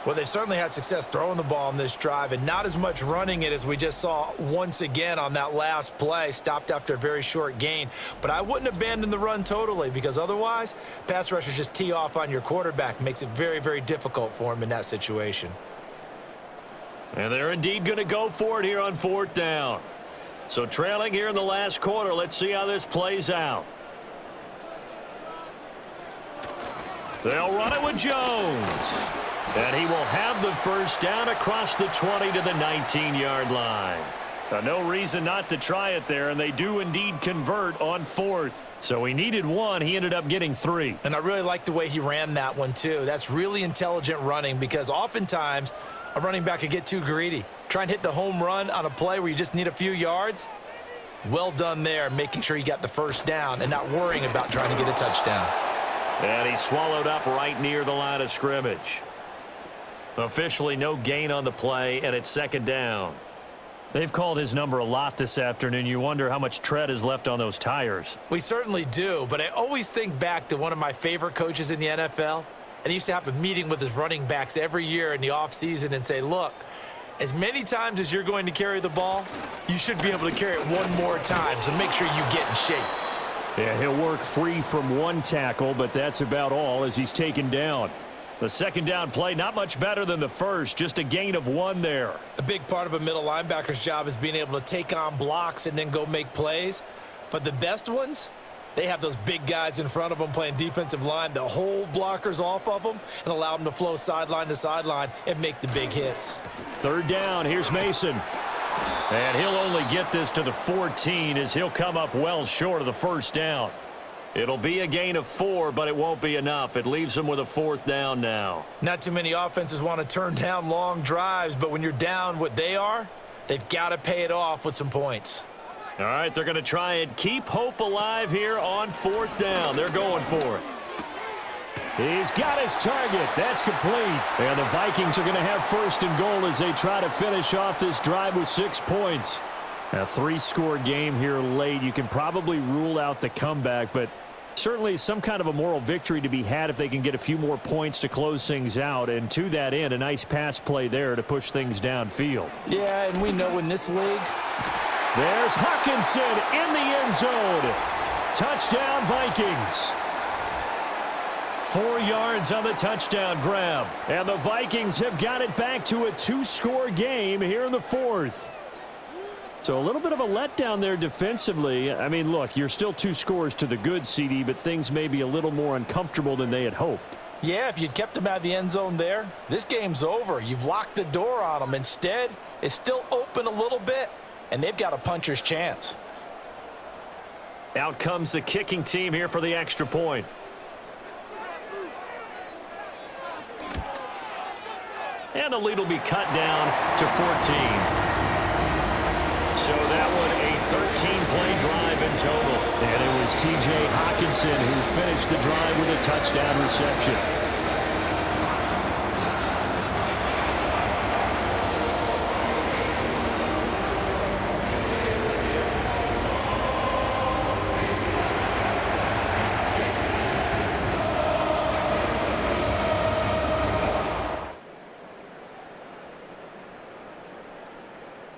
Well, they certainly had success throwing the ball on this drive and not as much running it as we just saw once again on that last play. Stopped after a very short gain. But I wouldn't abandon the run totally because otherwise, pass rushers just tee off on your quarterback. Makes it very, very difficult for him in that situation. And they're indeed going to go for it here on 4th down. So trailing here in the last quarter. Let's see how this plays out. They'll run it with Jones. And he will have the first down across the 20 to the 19-yard line. No reason not to try it there, and they do indeed convert on 4th. So he needed 1. He ended up getting 3. And I really like the way he ran that one, too. That's really intelligent running because oftentimes a running back could get too greedy. Try and hit the home run on a play where you just need a few yards. Well done there, making sure you got the first down and not worrying about trying to get a touchdown. And he swallowed up right near the line of scrimmage. Officially no gain on the play, and it's 2nd down. They've called his number a lot this afternoon. You wonder how much tread is left on those tires. We certainly do, but I always think back to one of my favorite coaches in the NFL, and he used to have a meeting with his running backs every year in the offseason and say, look, as many times as you're going to carry the ball, you should be able to carry it one more time, so make sure you get in shape. Yeah, he'll work free from 1 tackle, but that's about all as he's taken down. The 2nd down play, not much better than the first, just a gain of 1 there. A big part of a middle linebacker's job is being able to take on blocks and then go make plays. But the best ones, they have those big guys in front of them playing defensive line that hold blockers off of them and allow them to flow sideline to sideline and make the big hits. 3rd down, here's Mason. And he'll only get this to the 14 as he'll come up well short of the first down. It'll be a gain of 4, but it won't be enough. It leaves them with a 4th down now. Not too many offenses want to turn down long drives, but when you're down what they are, they've got to pay it off with some points. All right, they're going to try and keep hope alive here on 4th down. They're going for it. He's got his target. That's complete. And the Vikings are going to have 1st and goal as they try to finish off this drive with 6 points. A 3-score game here late. You can probably rule out the comeback, but certainly some kind of a moral victory to be had if they can get a few more points to close things out. And to that end, a nice pass play there to push things downfield. Yeah, and we know in this league. There's Hawkinson in the end zone. Touchdown, Vikings. 4 yards on the touchdown grab. And the Vikings have got it back to a 2-score game here in the fourth. So a little bit of a letdown there defensively. I mean, look, you're still 2 scores to the good, CD, but things may be a little more uncomfortable than they had hoped. Yeah, if you'd kept them out of the end zone there, this game's over. You've locked the door on them. Instead, it's still open a little bit, and they've got a puncher's chance. Out comes the kicking team here for the extra point. And the lead will be cut down to 14. So that one a 13-play drive in total. And it was T.J. Hawkinson who finished the drive with a touchdown reception.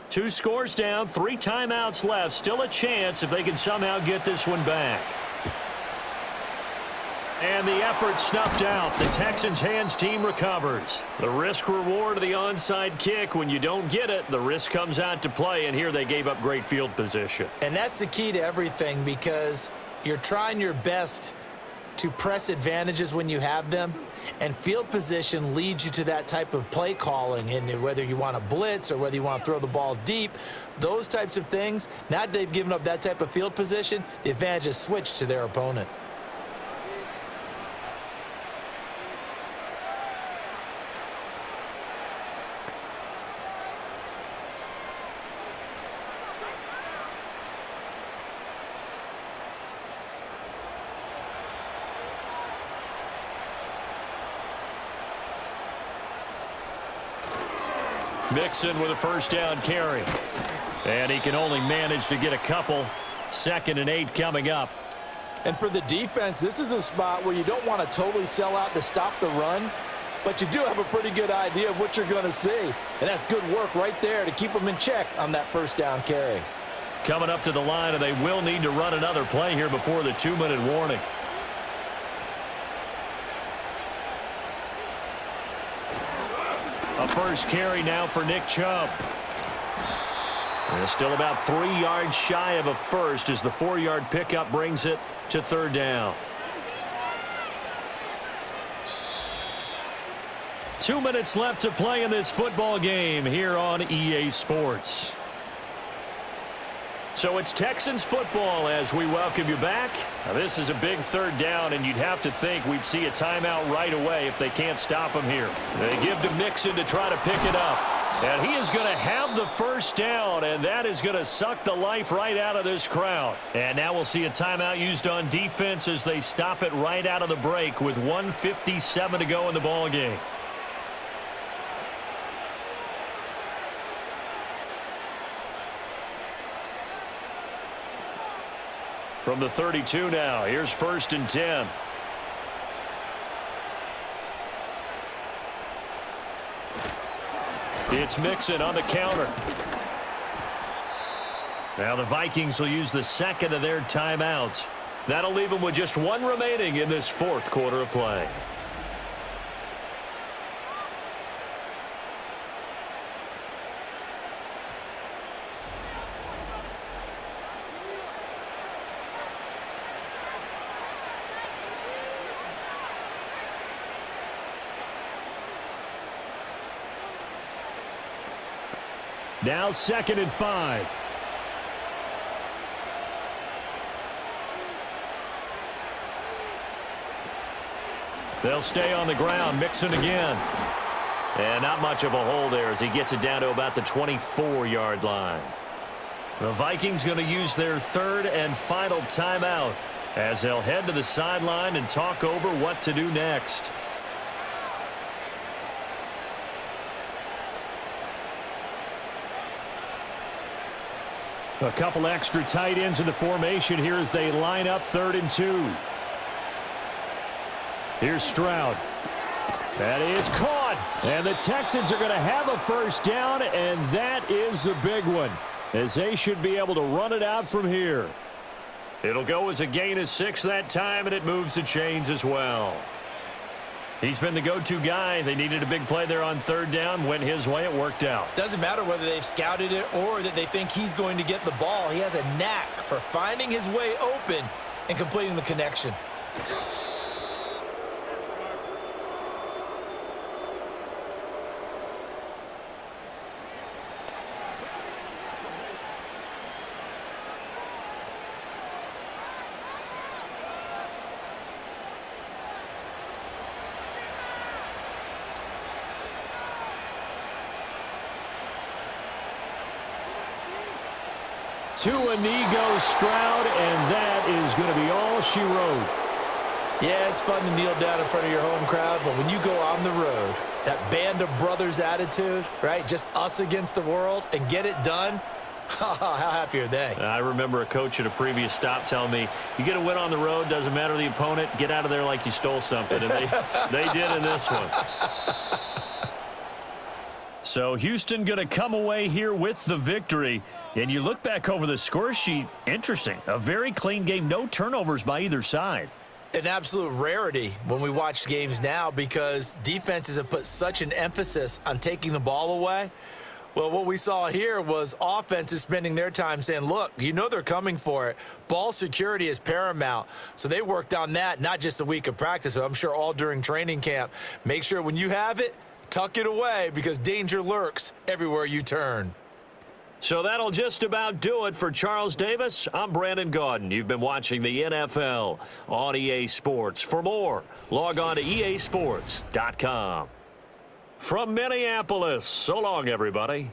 Two scores down, 3 timeouts left. Still a chance if they can somehow get this one back. And the effort snuffed out. The Texans' hands team recovers. The risk reward of the onside kick. When you don't get it, the risk comes out to play, and here they gave up great field position. And that's the key to everything, because you're trying your best to press advantages when you have them, and field position leads you to that type of play calling. And whether you want to blitz or whether you want to throw the ball deep, those types of things, now that they've given up that type of field position, the advantage is switched to their opponent. Mixon with a first down carry. And he can only manage to get a couple. 2nd and 8 coming up. And for the defense, this is a spot where you don't want to totally sell out to stop the run, but you do have a pretty good idea of what you're going to see. And that's good work right there to keep them in check on that first down carry. Coming up to the line, and they will need to run another play here before the 2-minute warning. A first carry now for Nick Chubb. And still about 3 yards shy of a first as the 4-yard pickup brings it to 3rd down. 2 minutes left to play in this football game here on EA Sports. So it's Texans football as we welcome you back. Now this is a big 3rd down, and you'd have to think we'd see a timeout right away if they can't stop him here. They give to Mixon to try to pick it up. And he is going to have the first down, and that is going to suck the life right out of this crowd. And now we'll see a timeout used on defense as they stop it right out of the break with 1:57 to go in the ball game. From the 32 now, here's 1st and 10. It's Mixon on the counter. Now the Vikings will use the 2nd of their timeouts. That'll leave them with just 1 remaining in this 4th quarter of play. Now 2nd and 5. They'll stay on the ground. Mixon again. And not much of a hole there as he gets it down to about the 24-yard line. The Vikings going to use their 3rd and final timeout as they'll head to the sideline and talk over what to do next. A couple extra tight ends in the formation here as they line up 3rd and 2. Here's Stroud. That is caught. And the Texans are going to have a first down, and that is the big one, as they should be able to run it out from here. It'll go as a gain of 6 that time, and it moves the chains as well. He's been the go-to guy. They needed a big play there on third down. Went his way. It worked out. Doesn't matter whether they've scouted it or that they think he's going to get the ball. He has a knack for finding his way open and completing the connection. To Inigo Stroud, and that is going to be all she wrote. Yeah, it's fun to kneel down in front of your home crowd, but when you go on the road, that band of brothers attitude, right? Just us against the world and get it done. How happy are they? I remember a coach at a previous stop telling me, you get a win on the road, doesn't matter the opponent, get out of there like you stole something. And they did in this one. So Houston going to come away here with the victory. And you look back over the score sheet, interesting. A very clean game, no turnovers by either side. An absolute rarity when we watch games now because defenses have put such an emphasis on taking the ball away. Well, what we saw here was offenses spending their time saying, look, you know they're coming for it. Ball security is paramount. So they worked on that, not just a week of practice, but I'm sure all during training camp. Make sure when you have it, tuck it away because danger lurks everywhere you turn. So that'll just about do it for Charles Davis. I'm Brandon Gaudin. You've been watching the NFL on EA Sports. For more, log on to easports.com. From Minneapolis, so long, everybody.